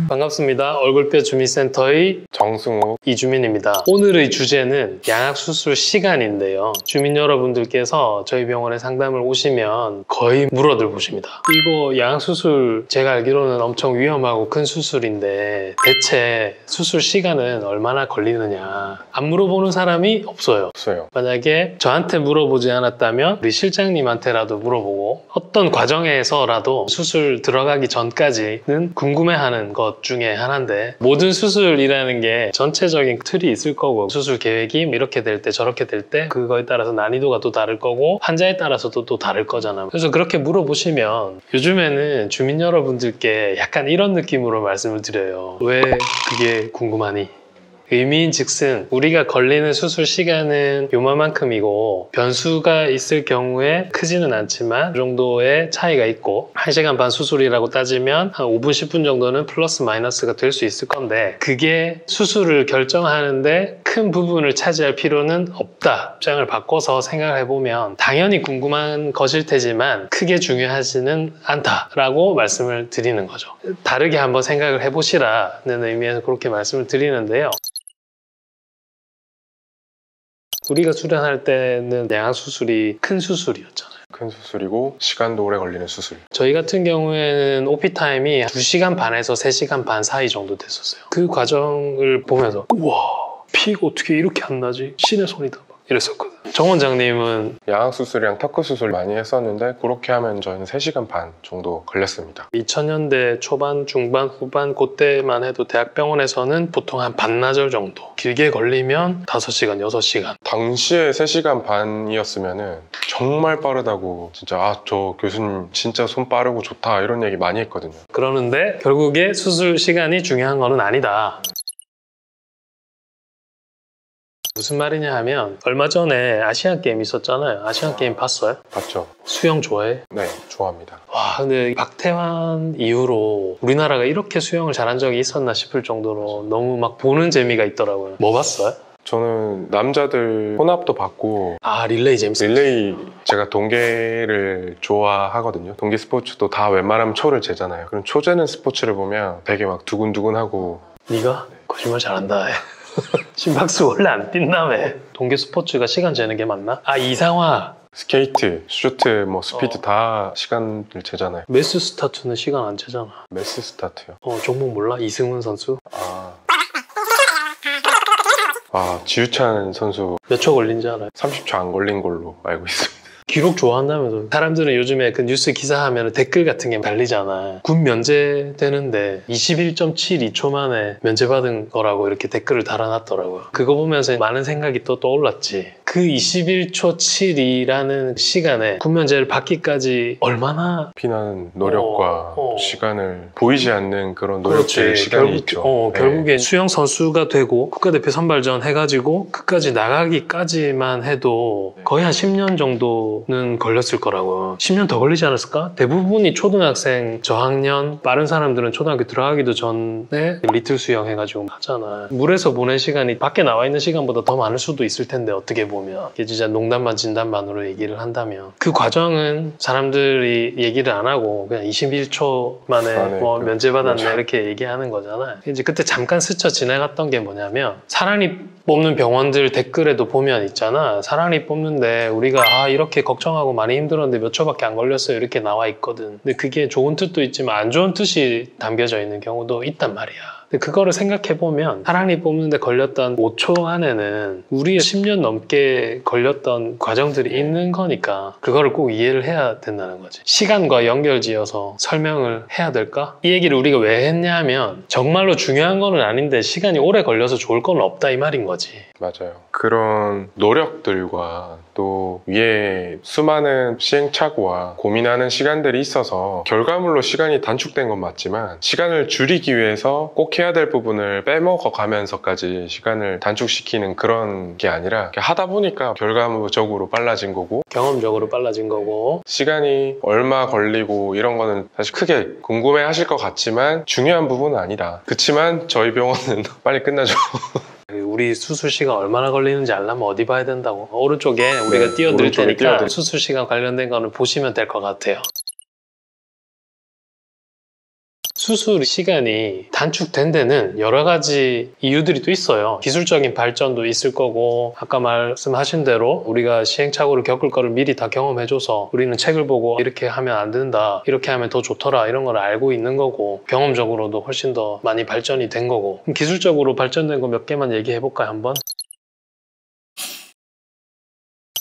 반갑습니다. 얼굴뼈 주민센터의 정승우 이주민입니다. 오늘의 주제는 양악수술 시간인데요. 주민 여러분들께서 저희 병원에 상담을 오시면 거의 물어들 보십니다. 이거 양악수술 제가 알기로는 엄청 위험하고 큰 수술인데 대체 수술 시간은 얼마나 걸리느냐 안 물어보는 사람이 없어요. 만약에 저한테 물어보지 않았다면 우리 실장님한테라도 물어보고 어떤 과정에서라도 수술 들어가기 전까지는 궁금해하는 것 중에 하나인데, 모든 수술이라는 게 전체적인 틀이 있을 거고 수술 계획이 이렇게 될 때 저렇게 될 때 그거에 따라서 난이도가 또 다를 거고 환자에 따라서도 또 다를 거잖아요. 그래서 그렇게 물어보시면 요즘에는 주민 여러분들께 약간 이런 느낌으로 말씀을 드려요. 왜 그게 궁금하니? 의미인즉슨 우리가 걸리는 수술 시간은 요만큼이고 변수가 있을 경우에 크지는 않지만 그 정도의 차이가 있고 1시간 반 수술이라고 따지면 한 5분 10분 정도는 플러스 마이너스가 될 수 있을 건데, 그게 수술을 결정하는데 큰 부분을 차지할 필요는 없다. 입장을 바꿔서 생각을 해보면 당연히 궁금한 것일 테지만 크게 중요하지는 않다라고 말씀을 드리는 거죠. 다르게 한번 생각을 해보시라는 의미에서 그렇게 말씀을 드리는데요. 우리가 수련할 때는 양악수술이 큰 수술이었잖아요. 큰 수술이고 시간도 오래 걸리는 수술. 저희 같은 경우에는 OP 타임이 2시간 반에서 3시간 반 사이 정도 됐었어요. 그 과정을 보면서 우와, 피가 어떻게 이렇게 안 나지? 신의 손이다 막 이랬었거든. 정 원장님은 양악수술이랑 터크수술 많이 했었는데 그렇게 하면 저희는 3시간 반 정도 걸렸습니다. 2000년대 초반, 중반, 후반 그때만 해도 대학병원에서는 보통 한 반나절 정도, 길게 걸리면 5시간, 6시간. 당시에 3시간 반이었으면 정말 빠르다고, 진짜 저 교수님 진짜 손 빠르고 좋다 이런 얘기 많이 했거든요. 그러는데 결국에 수술 시간이 중요한 거는 아니다. 무슨 말이냐 하면 얼마 전에 아시안게임 있었잖아요. 아시안게임 봤어요? 봤죠. 수영 좋아해? 네, 좋아합니다. 와, 근데 박태환 이후로 우리나라가 이렇게 수영을 잘한 적이 있었나 싶을 정도로 너무 막 보는 재미가 있더라고요. 뭐 봤어요? 저는 남자들 혼합도 봤고, 릴레이 재밌었어요. 릴레이, 제가 동계를 좋아하거든요. 동계 스포츠도 다 웬만하면 초를 재잖아요. 그럼 초 재는 스포츠를 보면 되게 막 두근두근하고. 네가? 거짓말 잘한다. 심박수 원래 안 뛴다며. 동계 스포츠가 시간 재는 게 맞나? 이상화. 스케이트, 슈트, 스피드 다 시간을 재잖아요. 매스 스타트는 시간 안 재잖아. 매스 스타트요? 종목 몰라? 이승훈 선수? 지우찬 선수 몇 초 걸린지 알아요? 30초 안 걸린 걸로 알고 있습니다. 기록 좋아한다면서. 사람들은 요즘에 그 뉴스 기사하면 댓글 같은 게 달리잖아. 군 면제되는데 21.72초 만에 면제받은 거라고 이렇게 댓글을 달아놨더라고요. 그거 보면서 많은 생각이 또 떠올랐지. 그 21초 7이라는 시간에 군 면제를 받기까지 얼마나 피나는 노력과 시간을 보이지 않는 그런 노력들의 시간이 있죠. 결국에 수영 선수가 되고 국가대표 선발전 해가지고 끝까지 나가기까지만 해도 거의 한 10년 정도는 걸렸을 거라고요. 10년 더 걸리지 않았을까? 대부분이 초등학생 저학년, 빠른 사람들은 초등학교 들어가기도 전에 리틀 수영 해가지고 하잖아. 물에서 보낸 시간이 밖에 나와 있는 시간보다 더 많을 수도 있을 텐데, 어떻게 보면 이게 진짜 농담 반 진담 반으로 얘기를 한다면 그 과정은 사람들이 얘기를 안 하고 그냥 21초 만에 면제받았네 이렇게 얘기하는 거잖아요. 이제 그때 잠깐 스쳐 지나갔던 게 뭐냐면, 사랑니 뽑는 병원들 댓글에도 보면 있잖아. 사랑니 뽑는데 우리가 이렇게 걱정하고 많이 힘들었는데 몇 초밖에 안 걸렸어요 이렇게 나와 있거든. 근데 그게 좋은 뜻도 있지만 안 좋은 뜻이 담겨져 있는 경우도 있단 말이야. 근데 그거를 생각해보면 사랑니 뽑는데 걸렸던 5초 안에는 우리의 10년 넘게 걸렸던 과정들이 있는 거니까 그거를 꼭 이해를 해야 된다는 거지. 시간과 연결지어서 설명을 해야 될까? 이 얘기를 우리가 왜 했냐 하면 정말로 중요한 거는 아닌데 시간이 오래 걸려서 좋을 건 없다 이 말인 거지. 맞아요. 그런 노력들과 또 위에 수많은 시행착오와 고민하는 시간들이 있어서 결과물로 시간이 단축된 건 맞지만, 시간을 줄이기 위해서 꼭 해야 될 부분을 빼먹어 가면서까지 시간을 단축시키는 그런 게 아니라 하다 보니까 결과물적으로 빨라진 거고, 경험적으로 빨라진 거고, 시간이 얼마 걸리고 이런 거는 사실 크게 궁금해 하실 것 같지만 중요한 부분은 아니다. 그치만 저희 병원은 빨리 끝나죠. 우리 수술 시간 얼마나 걸리는지 알려면 어디 봐야 된다고? 오른쪽에 우리가 띄워드릴 테니까 수술 시간 관련된 거는 보시면 될 것 같아요. 수술 시간이 단축된 데는 여러 가지 이유들이 또 있어요. 기술적인 발전도 있을 거고, 아까 말씀하신 대로 우리가 시행착오를 겪을 거를 미리 다 경험해줘서 우리는 책을 보고 이렇게 하면 안 된다, 이렇게 하면 더 좋더라, 이런 걸 알고 있는 거고, 경험적으로도 훨씬 더 많이 발전이 된 거고. 그럼 기술적으로 발전된 거 몇 개만 얘기해볼까요, 한번?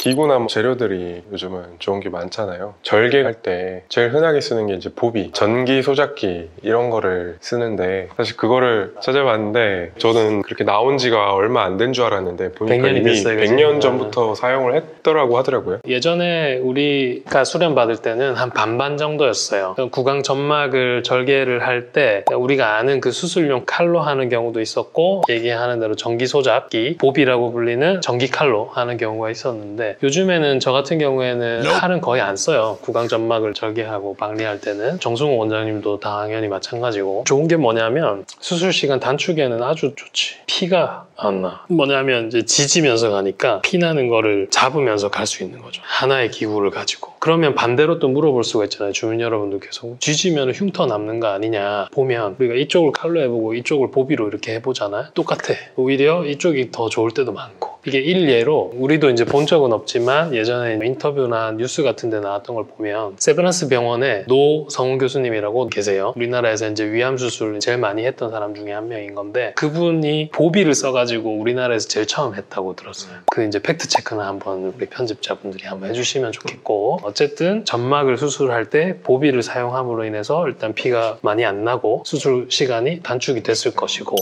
기구나 재료들이 요즘은 좋은 게 많잖아요. 절개할 때 제일 흔하게 쓰는 게 이제 보비, 전기 소작기 이런 거를 쓰는데, 사실 그거를 찾아봤는데 저는 그렇게 나온 지가 얼마 안 된 줄 알았는데 보니까 100년이 이미 됐어요, 100년 전부터 사용을 했더라고 하더라고요. 예전에 우리가 수련 받을 때는 한 반반 정도였어요. 구강 점막을 절개를 할 때 우리가 아는 그 수술용 칼로 하는 경우도 있었고, 얘기하는 대로 전기 소작기, 보비라고 불리는 전기 칼로 하는 경우가 있었는데, 요즘에는 저 같은 경우에는 칼은 거의 안 써요. 구강 점막을 절개하고 박리할 때는. 정승호 원장님도 당연히 마찬가지고. 좋은 게 뭐냐면 수술 시간 단축에는 아주 좋지. 피가 안 나. 뭐냐면 이제 지지면서 가니까 피 나는 거를 잡으면서 갈 수 있는 거죠. 하나의 기구를 가지고. 그러면 반대로 또 물어볼 수가 있잖아요. 주민 여러분들께서 지지면 흉터 남는 거 아니냐 보면, 우리가 이쪽을 칼로 해보고 이쪽을 보비로 이렇게 해보잖아요. 똑같아. 오히려 이쪽이 더 좋을 때도 많고. 이게 일례로 우리도 이제 본 적은 없지만 예전에 인터뷰나 뉴스 같은 데 나왔던 걸 보면, 세브란스 병원에 노성훈 교수님이라고 계세요. 우리나라에서 이제 위암 수술 제일 많이 했던 사람 중에 한 명인 건데, 그분이 보비를 써가지고 우리나라에서 제일 처음 했다고 들었어요. 그 이제 팩트 체크는 한번 우리 편집자분들이 한번 해주시면 좋겠고, 어쨌든 점막을 수술할 때 보비를 사용함으로 인해서 일단 피가 많이 안 나고 수술 시간이 단축이 됐을 것이고,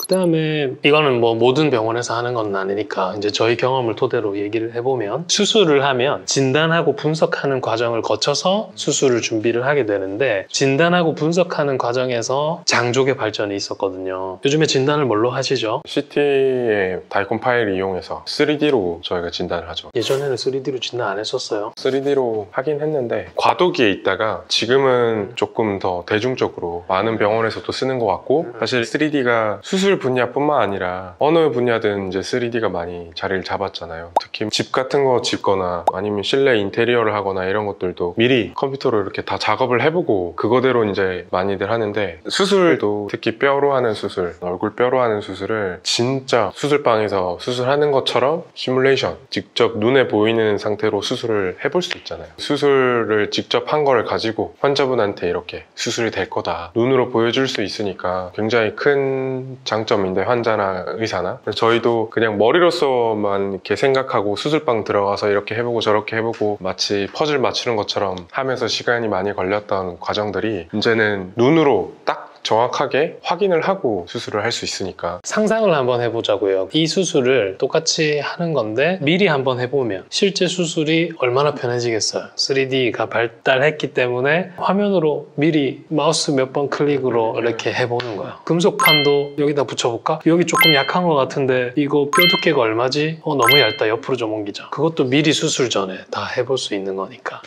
그 다음에 이거는 뭐 모든 병원에서 하는 건 아니니까 이제 저희 경험을 토대로 얘기를 해보면, 수술을 하면 진단하고 분석하는 과정을 거쳐서 수술을 준비를 하게 되는데, 진단하고 분석하는 과정에서 장족의 발전이 있었거든요. 요즘에 진단을 뭘로 하시죠? CT의 다이콘 파일을 이용해서 3D로 저희가 진단을 하죠. 예전에는 3D로 진단 안 했었어요. 3D로 하긴 했는데 과도기에 있다가 지금은 조금 더 대중적으로 많은 병원에서도 쓰는 것 같고, 사실 3D가 수술 분야뿐만 아니라 어느 분야든 이제 3D가 많이 자리를 잡았잖아요. 특히 집 같은 거 짓거나 아니면 실내 인테리어를 하거나 이런 것들도 미리 컴퓨터로 이렇게 다 작업을 해보고 그거대로 이제 많이들 하는데, 수술도 특히 뼈로 하는 수술, 얼굴 뼈로 하는 수술을 진짜 수술방에서 수술하는 것처럼 시뮬레이션, 직접 눈에 보이는 상태로 수술을 해볼 수 있잖아요. 수술을 직접 한 거를 가지고 환자분한테 이렇게 수술이 될 거다 눈으로 보여줄 수 있으니까 굉장히 큰 장점인데, 환자나 의사나. 저희도 그냥 머리로서만 이렇게 생각하고 수술방 들어가서 이렇게 해보고 저렇게 해보고 마치 퍼즐 맞추는 것처럼 하면서 시간이 많이 걸렸던 과정들이 이제는 눈으로 딱 정확하게 확인을 하고 수술을 할 수 있으니까. 상상을 한번 해보자고요. 이 수술을 똑같이 하는 건데 미리 한번 해보면 실제 수술이 얼마나 편해지겠어요. 3D가 발달했기 때문에 화면으로 미리 마우스 몇 번 클릭으로 이렇게 해보는 거예요. 금속판도 여기다 붙여볼까? 여기 조금 약한 것 같은데 이거 뼈 두께가 얼마지? 너무 얇다. 옆으로 좀 옮기자. 그것도 미리 수술 전에 다 해볼 수 있는 거니까.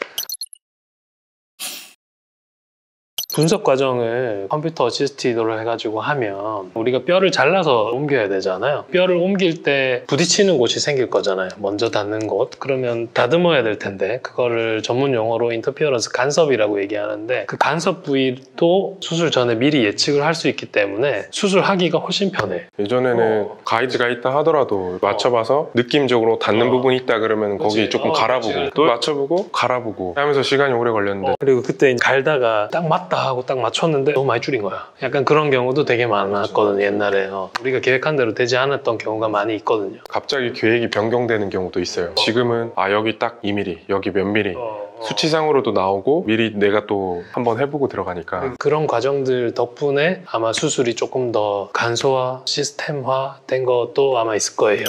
분석 과정을 컴퓨터 어시스티드로 해가지고 하면 우리가 뼈를 잘라서 옮겨야 되잖아요. 뼈를 옮길 때 부딪히는 곳이 생길 거잖아요. 먼저 닿는 곳. 그러면 다듬어야 될 텐데 그거를 전문 용어로 인터피어런스 간섭이라고 얘기하는데, 그 간섭 부위도 수술 전에 미리 예측을 할 수 있기 때문에 수술하기가 훨씬 편해. 예전에는 가이드가 있다 하더라도 맞춰봐서 느낌적으로 닿는 부분이 있다 그러면 거기 조금 갈아보고 그치. 또 맞춰보고 갈아보고 하면서 시간이 오래 걸렸는데, 그리고 그때 갈다가 딱 맞다 하고 딱 맞췄는데 너무 많이 줄인 거야. 약간 그런 경우도 되게 많았거든요. 옛날에 우리가 계획한 대로 되지 않았던 경우가 많이 있거든요. 갑자기 계획이 변경되는 경우도 있어요. 지금은 여기 딱 2mm, 여기 몇 mm 수치상으로도 나오고 미리 내가 또 한번 해보고 들어가니까. 그런 과정들 덕분에 아마 수술이 조금 더 간소화, 시스템화 된 것도 아마 있을 거예요.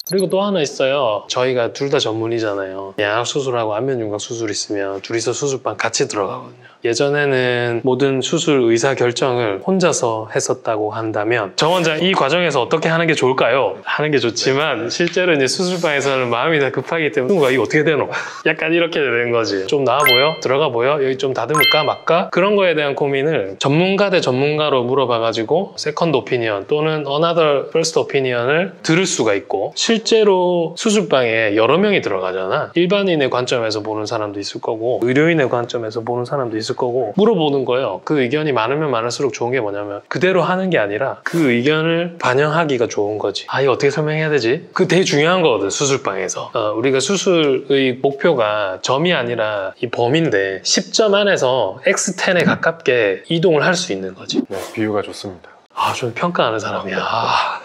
그리고 또 하나 있어요. 저희가 둘 다 전문이잖아요. 양악 수술하고 안면 윤곽 수술 있으면 둘이서 수술방 같이 들어가거든요. 예전에는 모든 수술 의사 결정을 혼자서 했었다고 한다면 정 원장 이 과정에서 어떻게 하는 게 좋을까요? 하는 게 좋지만 실제로 이제 수술방에서는 마음이 다 급하기 때문에 누가 이거 어떻게 되노? 약간 이렇게 되는 거지. 좀 나아 보여? 들어가 보여? 여기 좀 다듬을까? 말까? 그런 거에 대한 고민을 전문가 대 전문가로 물어봐가지고 세컨드 오피니언 또는 another first opinion을 들을 수가 있고 실제로 수술방에 여러 명이 들어가잖아. 일반인의 관점에서 보는 사람도 있을 거고 의료인의 관점에서 보는 사람도 있을 거고 물어보는 거예요. 그 의견이 많으면 많을수록 좋은 게 뭐냐면 그대로 하는 게 아니라 그 의견을 반영하기가 좋은 거지. 아 이거 어떻게 설명해야 되지? 그 되게 중요한 거거든 수술방에서. 우리가 수술의 목표가 점이 아니라 이 범인데 10점 안에서 X10에 가깝게 이동을 할 수 있는 거지. 네, 비유가 좋습니다. 아, 좀 평가하는 사람이야. 아,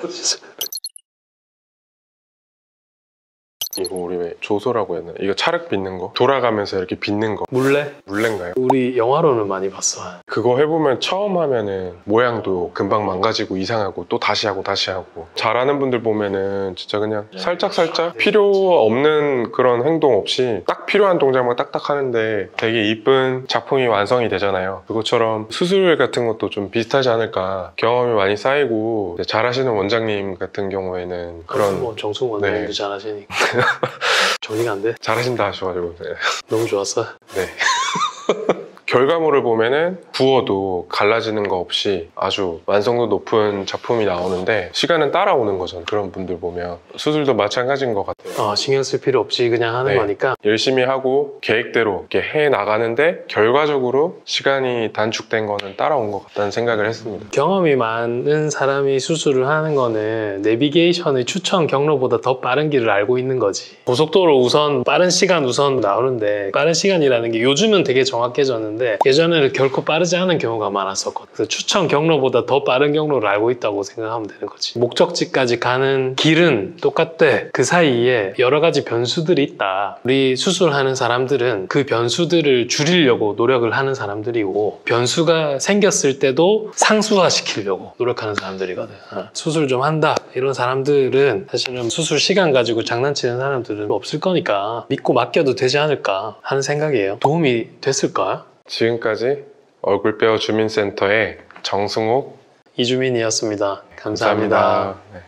이거 우리 왜 조소라고 했나? 이거 찰흙 빚는 거? 돌아가면서 이렇게 빚는 거. 물레? 물레인가요? 우리 영화로는 많이 봤어. 그거 해보면 처음 하면은 모양도 금방 망가지고 이상하고 또 다시 하고 다시 하고 잘하는 분들 보면은 진짜 그냥 살짝살짝 필요 없는 그런 행동 없이 딱 필요한 동작만 딱딱 하는데 되게 이쁜 작품이 완성이 되잖아요. 그것처럼 수술 같은 것도 좀 비슷하지 않을까. 경험이 많이 쌓이고 잘하시는 원장님 같은 경우에는 그런 뭐 정승 원장님도 네. 잘하시니까 정리가 안 돼. 잘하신다 하셔가지고 네. 너무 좋았어. 네. 결과물을 보면은 부어도 갈라지는 거 없이 아주 완성도 높은 작품이 나오는데 시간은 따라오는 거잖아요. 그런 분들 보면 수술도 마찬가지인 것 같아요. 신경 쓸 필요 없이 그냥 하는 네. 거니까. 열심히 하고 계획대로 이렇게 해 나가는데 결과적으로 시간이 단축된 거는 따라온 것 같다는 생각을 했습니다. 경험이 많은 사람이 수술을 하는 거는 내비게이션의 추천 경로보다 더 빠른 길을 알고 있는 거지. 고속도로 우선 빠른 시간 우선 나오는데 빠른 시간이라는 게 요즘은 되게 정확해졌는데 예전에는 결코 빠르지 않은 경우가 많았었거든. 그래서 추천 경로보다 더 빠른 경로를 알고 있다고 생각하면 되는 거지. 목적지까지 가는 길은 똑같대. 그 사이에 여러 가지 변수들이 있다. 우리 수술하는 사람들은 그 변수들을 줄이려고 노력을 하는 사람들이고 변수가 생겼을 때도 상수화시키려고 노력하는 사람들이거든. 수술 좀 한다 이런 사람들은 사실은 수술 시간 가지고 장난치는 사람들은 없을 거니까 믿고 맡겨도 되지 않을까 하는 생각이에요. 도움이 됐을까? 지금까지 얼굴뼈 주민센터의 정승욱 이주민이었습니다. 감사합니다. 네.